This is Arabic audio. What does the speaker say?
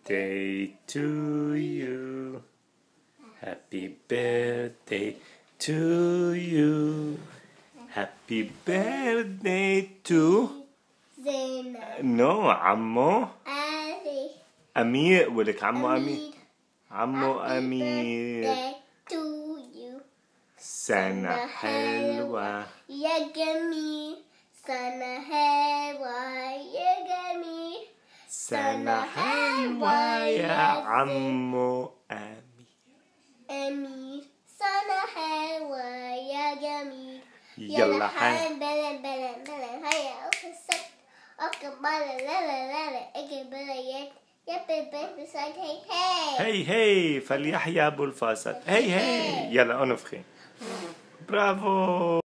birthday to you. Happy birthday to you. Happy birthday to عمو أمير. ولك عمو أمير. عمو أمير. سنة حلوة يا جميل. سنة حلوة يا جميل. سنة حلوة يا عمو أمير. سنة حلوة يا جميل. يلا بلا هيا أفسد بلا لا اجي بلا يا بيبي بسايد هي فليحيى أبو الفاسد. هي يلا أنفخي. برافو.